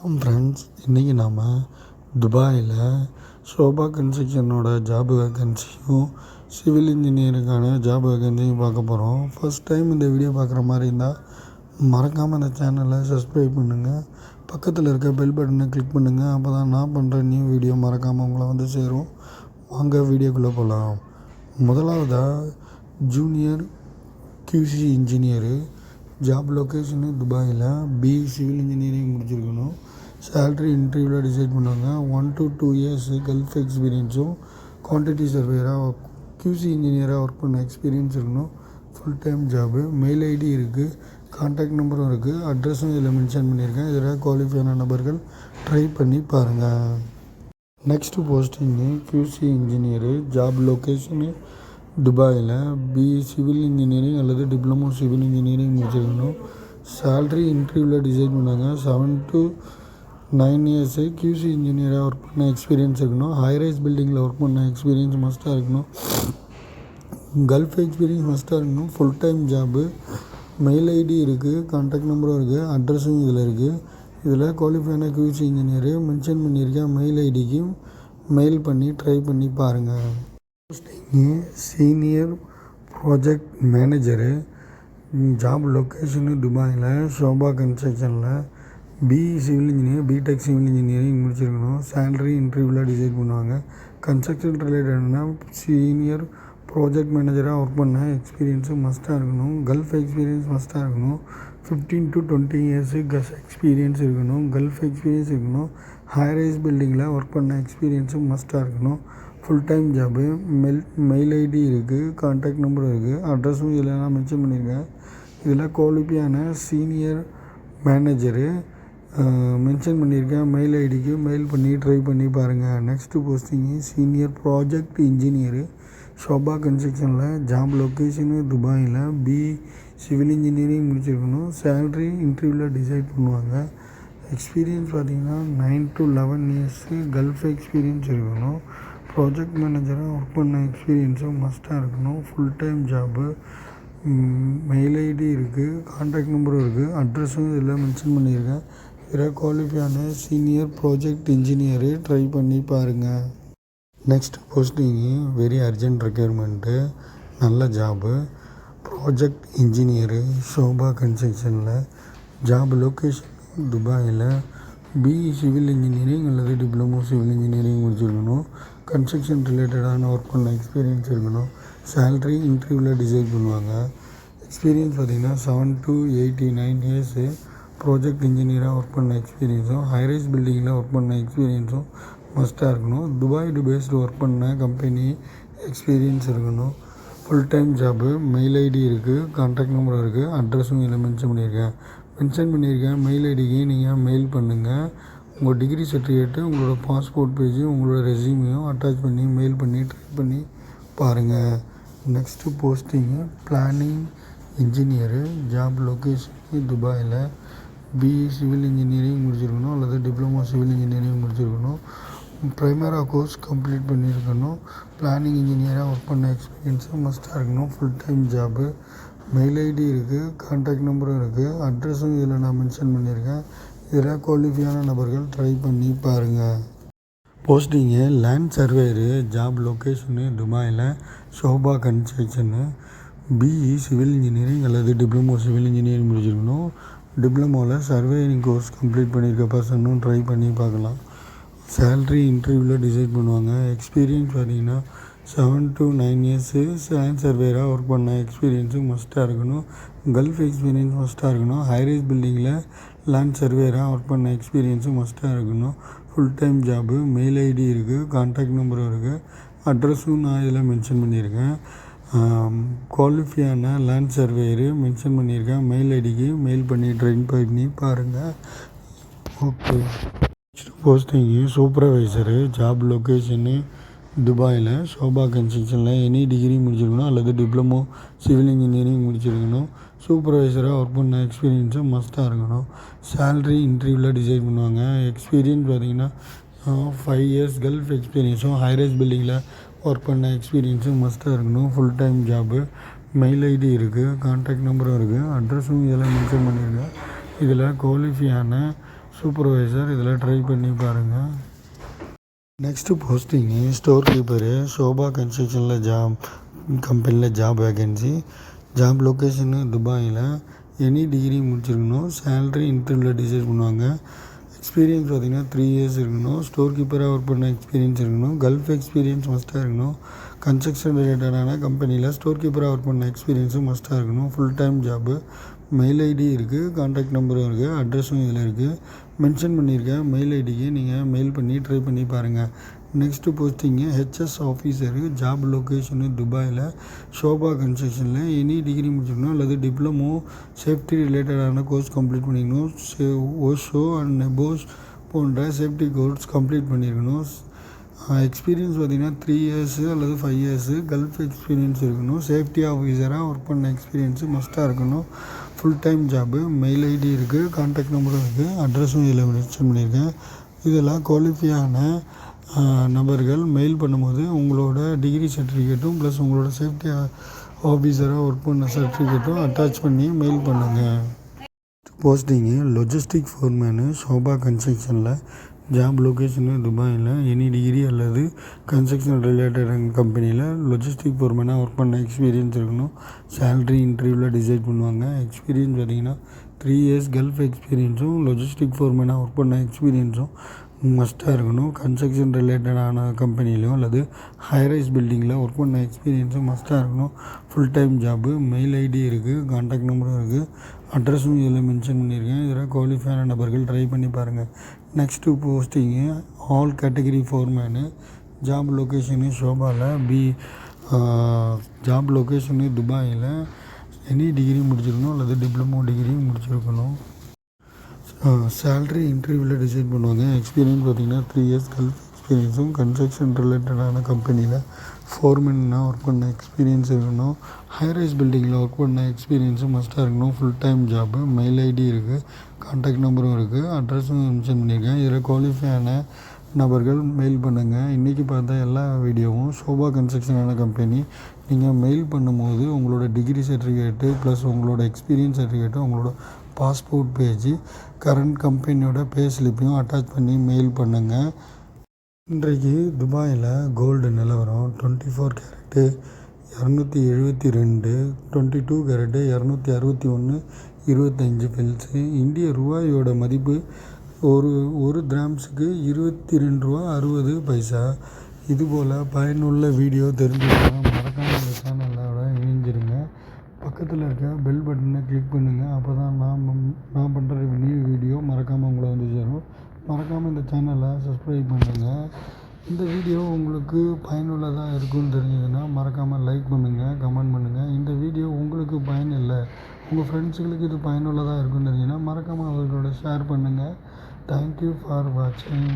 Friends, இன்றைக்கி நாம் துபாயில் ஷோபா கன்ஸ்ட்ரக்ஷனோட ஜாப் வேக்கன்சியும் சிவில் இன்ஜினியருக்கான ஜாப் வேக்கன்சியும் பார்க்க போகிறோம். ஃபர்ஸ்ட் டைம் இந்த வீடியோ பார்க்குற மாதிரி இருந்தால் மறக்காமல் இந்த சேனலை சப்ஸ்கிரைப் பண்ணுங்கள், பக்கத்தில் இருக்க பெல் பட்டனை கிளிக் பண்ணுங்கள். அப்போ தான் நான் பண்ணுற நியூ வீடியோ மறக்காமல் உங்களை வந்து சேரும். வாங்க வீடியோக்குள்ளே போகலாம். முதலாவதாக junior QC engineer, job location துபாயில், BE சிவில் இன்ஜினியரிங் முடிச்சிருக்கணும். சேல்ரி இன்டர்வியூவில் டிசைட் பண்ணுவாங்க. 1 to 2 years கல்ஃப் எக்ஸ்பீரியன்ஸும், குவான்டிட்டி சர்வேயராக QC இன்ஜினியராக ஒர்க் பண்ண எக்ஸ்பீரியன்ஸ் இருக்கணும். Full time job. Mail ID இருக்குது, கான்டாக்ட் நம்பரும் இருக்குது, அட்ரஸும் இதில் மென்ஷன் பண்ணியிருக்கேன். இதில் குவாலிஃபையான நபர்கள் ட்ரை பண்ணி பாருங்கள். Next posting QC engineer, job location துபாயில், BE சிவில் இன்ஜினியரிங் அல்லது டிப்ளமோ சிவில் இன்ஜினியரிங் முடிச்சிருக்கணும். சேல்ரி இன்டர்வியூவில் டிசைட் பண்ணாங்க. 7 to 9 years QC இன்ஜினியராக ஒர்க் பண்ண எக்ஸ்பீரியன்ஸ் இருக்கணும். ஹைரைஸ் பில்டிங்கில் ஒர்க் பண்ண எக்ஸ்பீரியன்ஸ் மஸ்ட்டாக இருக்கணும். கல்ஃப் எக்ஸ்பீரியன்ஸ் மஸ்ட்டாக இருக்கணும். Full time job. Mail ID இருக்குது, கான்டாக்ட் நம்பரும் இருக்குது, அட்ரஸும் இதில் இருக்குது. இதில் குவாலிஃபையான QC இன்ஜினியரு மென்ஷன் பண்ணியிருக்கேன். மெயில் ஐடிக்கு மெயில் பண்ணி ட்ரை பண்ணி பாருங்கள். Senior project manager, job location துபாயில், ஷோபா கன்ஸ்ட்ரக்ஷனில், BE civil engineer, BTech civil engineering முடிச்சிருக்கணும். சேலரி இன்டர்வியூவில் டிசைட் பண்ணுவாங்க. கன்ஸ்ட்ரக்ஷன் ரிலேட்டட்னா சீனியர் ப்ராஜெக்ட் மேனேஜராக ஒர்க் பண்ண எக்ஸ்பீரியன்ஸு மஸ்ட்டாக இருக்கணும். கல்ஃப் எக்ஸ்பீரியன்ஸ் மஸ்ட்டாக இருக்கணும். 15 to 20 years எக்ஸ்பீரியன்ஸ் இருக்கணும். கல்ஃப் எக்ஸ்பீரியன்ஸ் இருக்கணும். ஹைரைஸ் பில்டிங்கில் ஒர்க் பண்ண எக்ஸ்பீரியன்ஸும் மஸ்ட்டாக இருக்கணும். Full time job. Mail ID இருக்குது, கான்டாக்ட் நம்பரும் இருக்குது, அட்ரஸும் இதில் நான் மென்ஷன் பண்ணியிருக்கேன். இதில் குவாலிஃபையான சீனியர் மேனேஜரு மென்ஷன் பண்ணியிருக்கேன். மெயில் ஐடிக்கு மெயில் பண்ணி ட்ரை பண்ணி பாருங்கள். Next posting senior project engineer, Sobha கன்ஸ்ட்ரக்ஷனில், ஜாப் லொக்கேஷனு துபாயில், BE சிவில் இன்ஜினியரிங் முடிச்சிருக்கணும். சேல்ரி இன்டர்வியூவில் டிசைட் பண்ணுவாங்க. எக்ஸ்பீரியன்ஸ் பார்த்திங்கன்னா 9 to 11 years கல்ஃப் எக்ஸ்பீரியன்ஸ் இருக்கணும். ப்ராஜெக்ட் மேனேஜராக ஒர்க் பண்ண எக்ஸ்பீரியன்ஸும் மஸ்ட்டாக இருக்கணும். Full time job. Mail ID இருக்குது, கான்டாக்ட் நம்பரும் இருக்குது, அட்ரஸும் இதில் மென்ஷன் பண்ணியிருக்கேன். இதில் குவாலிஃபையான சீனியர் ப்ராஜெக்ட் இன்ஜினியரு ட்ரை பண்ணி பாருங்கள். Next posting very urgent requirement, நல்ல ஜாபு. ப்ராஜெக்ட் இன்ஜினியரு, ஷோபா கன்ஸ்ட்ரக்ஷனில், ஜாப் லொக்கேஷன் துபாயில், BE சிவில் இன்ஜினியரிங் அல்லது டிப்ளமோ சிவில் இன்ஜினியரிங் முடிச்சிருக்கணும். கன்ஸ்ட்ரக்ஷன் ரிலேட்டடான ஒர்க் பண்ண எக்ஸ்பீரியன்ஸ் இருக்கணும். சேல்ரி இன்டர்வியூவில் டிசைட் பண்ணுவாங்க. எக்ஸ்பீரியன்ஸ் பார்த்திங்கன்னா 7 to 89 years ப்ராஜெக்ட் இன்ஜினியராக ஒர்க் பண்ண எக்ஸ்பீரியன்ஸும், ஹைரைஸ் பில்டிங்கில் ஒர்க் பண்ண எக்ஸ்பீரியன்ஸும் மஸ்ட்டாக இருக்கணும். துபாய் பேஸ்டு ஒர்க் பண்ண கம்பெனி எக்ஸ்பீரியன்ஸ் இருக்கணும். Full time job. Mail ID இருக்குது, கான்டாக்ட் நம்பரும் இருக்குது, அட்ரஸும் இதில் மென்ஷன் பண்ணியிருக்கேன். மெயில் ஐடிக்கு நீங்கள் மெயில் பண்ணுங்கள். உங்கள் டிகிரி சர்டிஃபிகேட்டு, உங்களோட பாஸ்போர்ட் பேஜு, உங்களோட ரெஸ்யூமையும் அட்டாச் பண்ணி மெயில் பண்ணி ட்ரை பண்ணி பாருங்கள். Next posting planning engineer, job location துபாயில், BE சிவில் இன்ஜினியரிங் முடிச்சிருக்கணும் அல்லது டிப்ளமோ சிவில் இன்ஜினியரிங் முடிச்சிருக்கணும். ப்ரைமரா கோர்ஸ் கம்ப்ளீட் பண்ணியிருக்கணும். பிளானிங் இன்ஜினியராக ஒர்க் பண்ண எக்ஸ்பீரியன்ஸும் மஸ்ட்டாக இருக்கணும். Full time job. Mail ID இருக்குது, கான்டாக்ட் நம்பரும் இருக்குது, அட்ரஸும் இதில் நான் மென்ஷன் பண்ணியிருக்கேன். இதில் குவாலிஃபையான நபர்கள் ட்ரை பண்ணி பாருங்கள். Posting land surveyor, job location துபாயில், Sobha construction, BE civil engineering அல்லது டிப்ளமோ சிவில் இன்ஜினியரிங் முடிச்சிருக்கணும். டிப்ளமோவில் சர்வேயிங் கோர்ஸ் கம்ப்ளீட் பண்ணியிருக்க பர்சனும் ட்ரை பண்ணி பார்க்கலாம். சேல்ரி இன்டர்வியூவில் டிசைட் பண்ணுவாங்க. எக்ஸ்பீரியன்ஸ் பார்த்திங்கன்னா 7 to 9 years லேண்ட் சர்வேயராக ஒர்க் பண்ண எக்ஸ்பீரியன்ஸும் மஸ்ட்டாக இருக்கணும். கல்ஃப் எக்ஸ்பீரியன்ஸ் மஸ்ட்டாக இருக்கணும். ஹைரைஸ் பில்டிங்கில் லேண்ட் சர்வேயராக ஒர்க் பண்ண எக்ஸ்பீரியன்ஸும் மஸ்ட்டாக இருக்கணும். Full time job. Mail ID இருக்குது, கான்டாக்ட் நம்பரும் இருக்குது, அட்ரஸும் நான் இதில் மென்ஷன் பண்ணியிருக்கேன். குவாலிஃபையான லேண்ட் சர்வேயரு மென்ஷன் பண்ணியிருக்கேன். மெயில் ஐடிக்கு மெயில் பண்ணி ட்ரை பண்ணி பாருங்கள். Okay. Posting supervisor, job location துபாயில், ஷோபா கன்ஸ்ட்ரக்ஷனில், எனி டிகிரி முடிச்சிருக்கணும் அல்லது டிப்ளமோ சிவில் இன்ஜினியரிங் முடிச்சிருக்கணும். சூப்பர்வைசராக ஒர்க் பண்ண எக்ஸ்பீரியன்ஸும் மஸ்ட்டாக இருக்கணும். சேல்ரி இன்டர்வியூவில் டிசைட் பண்ணுவாங்க. எக்ஸ்பீரியன்ஸ் பார்த்திங்கன்னா 5 years கல்ஃப் எக்ஸ்பீரியன்ஸும், ஹைரைஸ் பில்டிங்கில் ஒர்க் பண்ண எக்ஸ்பீரியன்ஸும் மஸ்ட்டாக இருக்கணும். Full time job. Mail ID இருக்குது, கான்டாக்ட் நம்பரும் இருக்குது, அட்ரஸும் இதெல்லாம் மென்ஷன் பண்ணியிருக்கேன். இதில் குவாலிஃபையான சூப்பர்வைசர் இதில் ட்ரை பண்ணி பாருங்கள். Next posting store keeper Sobha கன்ஸ்ட்ரக்ஷனில் கம்பெனியில் ஜாப் வேகன்சி. ஜாப் லொக்கேஷனு துபாயில். எனி டிகிரி முடிச்சிருக்கணும். சேலரி இன்டர்வியூவில் டிசைட் பண்ணுவாங்க. எக்ஸ்பீரியன்ஸ் பார்த்திங்கன்னா 3 இயர்ஸ் இருக்கணும். ஸ்டோர் கீப்பராக ஒர்க் பண்ண எக்ஸ்பீரியன்ஸ் இருக்கணும். கல்ஃப் எக்ஸ்பீரியன்ஸ் மஸ்ட்டாக இருக்கணும். கன்ஸ்ட்ரக்ஷன் ரிலேட்டடான கம்பெனியில் ஸ்டோர் கீப்பராக ஒர்க் பண்ண எக்ஸ்பீரியன்ஸும் மஸ்ட்டாக இருக்கணும். Full time job. Mail ID இருக்குது, கான்டாக்ட் நம்பரும் இருக்குது, அட்ரஸும் இதில் இருக்குது, மென்ஷன் பண்ணியிருக்கேன். மெயில் ஐடிக்கு நீங்கள் மெயில் பண்ணி ட்ரை பண்ணி பாருங்கள். Next posting H S officer. Job location துபாயில். ஷோபா கன்ஸ்ட்ரக்ஷனில். எனி டிகிரி முடிச்சிருக்கணும் அல்லது டிப்ளமோ சேஃப்டி ரிலேட்டடான கோர்ஸ் கம்ப்ளீட் பண்ணிக்கணும். ஓஷோ அண்ட் நெபோஸ் போன்ற சேஃப்டி கோர்ஸ் கம்ப்ளீட் பண்ணியிருக்கணும். எக்ஸ்பீரியன்ஸ் பார்த்திங்கன்னா 3 இயர்ஸு அல்லது 5 இயர்ஸு. கல்ஃப் எக்ஸ்பீரியன்ஸ் இருக்கணும். சேஃப்டி ஆஃபீஸராக ஒர்க் பண்ண எக்ஸ்பீரியன்ஸு மஸ்ட்டாக இருக்கணும். Full time job. Mail ID இருக்குது, கான்டாக்ட் நம்பரும் இருக்குது, அட்ரஸும் இதில் மென்ஷன் பண்ணியிருக்கேன். இதெல்லாம் குவாலிஃபையான நபர்கள் மெயில் பண்ணும்போது உங்களோட டிகிரி சர்டிஃபிகேட்டும் ப்ளஸ் உங்களோட சேஃப்டி ஆஃபீஸராக ஒர்க் பண்ண சர்டிஃபிகேட்டும் அட்டாச் பண்ணி மெயில் பண்ணுங்கள். போஸ்டிங்கு லொஜிஸ்டிக் ஃபோர்மேனு ஷோபா கன்ஸ்ட்ரக்ஷனில். ஜாப் லொக்கேஷனு துபாயில். எனி டிகிரி அல்லது கன்ஸ்ட்ரக்ஷன் ரிலேட்டட் கம்பெனியில் லொஜிஸ்டிக் ஃபோர்மேனாக ஒர்க் பண்ண எக்ஸ்பீரியன்ஸ் இருக்கணும். சேலரி இன்டர்வியூவில் டிசைட் பண்ணுவாங்க. எக்ஸ்பீரியன்ஸ் பார்த்திங்கன்னா 3 இயர்ஸ். கல்ஃப் எக்ஸ்பீரியன்ஸும் லொஜிஸ்டிக் ஃபோர்மேனாக ஒர்க் பண்ண எக்ஸ்பீரியன்ஸும் மஸ்ட்டாக இருக்கணும். கன்ஸ்ட்ரக்ஷன் ரிலேட்டடான கம்பெனிலையும் அல்லது ஹைரைஸ் பில்டிங்கில் ஒர்க் பண்ண எக்ஸ்பீரியன்ஸும் மஸ்ட்டாக இருக்கணும். Full time job. Mail ID இருக்குது, கான்டாக்ட் நம்பரும் இருக்குது, அட்ரஸும் இதில் மென்ஷன் பண்ணியிருக்கேன். இதில் குவாலிஃபையான நபர்கள் ட்ரை பண்ணி பாருங்கள். Next posting all category foreman. Job location ஷோபாவில். ஜாப் லொக்கேஷனு துபாயில். எனி டிகிரி முடிச்சிருக்கணும் அல்லது டிப்ளமோ டிகிரி முடிச்சிருக்கணும். சேலரி இன்டர்வியூவில் டிசைட் பண்ணுவாங்க. எக்ஸ்பீரியன்ஸ் பார்த்திங்கன்னா 3 இயர்ஸ். கல்ஃப் எக்ஸ்பீரியன்ஸும் கன்ஸ்ட்ரக்ஷன் ரிலேட்டடான கம்பெனியில் ஃபோர்மேனாக ஒர்க் பண்ண எக்ஸ்பீரியன்ஸ் இருக்கணும். ஹைரைஸ் பில்டிங்கில் ஒர்க் பண்ண எக்ஸ்பீரியன்ஸும் மஸ்ட்டாக இருக்கணும். Full time job. Mail ID இருக்குது, கான்டாக்ட் நம்பரும் இருக்குது, அட்ரஸும் மென்ஷன் பண்ணியிருக்கேன். இதில் குவாலிஃபையான நபர்கள் மெயில் பண்ணுங்கள். இன்றைக்கி பார்த்த எல்லா வீடியோவும் ஷோபா கன்ஸ்ட்ரக்ஷனான கம்பெனி. நீங்கள் மெயில் பண்ணும்போது உங்களோட டிகிரி சர்டிஃபிகேட்டு ப்ளஸ் உங்களோட எக்ஸ்பீரியன்ஸ் சர்டிஃபிகேட்டு, உங்களோட பாஸ்போர்ட் பேஜு, கரண்ட் கம்பெனியோட பே ஸ்லிப்பையும் அட்டாச் பண்ணி மெயில் பண்ணுங்கள். இன்றைக்கு துபாயில் கோல்டு நிலவரம் 24 கேரட்டு 272, 22 கேரட்டு 261, 25 பில்ஸு. இந்திய ரூபாயோட மதிப்பு ஒரு கிராம்ஸுக்கு 22 ரூபா 60 பைசா. இதுபோல் பயனுள்ள வீடியோ தெரிஞ்சுக்கணும். மறக்காமல் இந்த சேனலோட இணைஞ்சிருங்க. பக்கத்தில் இருக்க பெல் பட்டனை கிளிக் பண்ணுங்கள். அப்போ தான் நான் பண்ணுற நியூ வீடியோ மறக்காமல் உங்களை வந்து சேரும். மறக்காமல் இந்த சேனலை சப்ஸ்கிரைப் பண்ணுங்கள். இந்த வீடியோ உங்களுக்கு பயனுள்ளதாக இருக்குன்னு தெரிஞ்சதுன்னா மறக்காமல் லைக் பண்ணுங்கள், கமெண்ட் பண்ணுங்கள். இந்த வீடியோ உங்களுக்கு பயன் இல்லை, உங்கள் ஃப்ரெண்ட்ஸுங்களுக்கு இது பயனுள்ளதாக இருக்குன்னு தெரிஞ்சுன்னா மறக்காமல் அவர்களோட ஷேர் பண்ணுங்கள். தேங்க்யூ ஃபார் வாட்சிங்.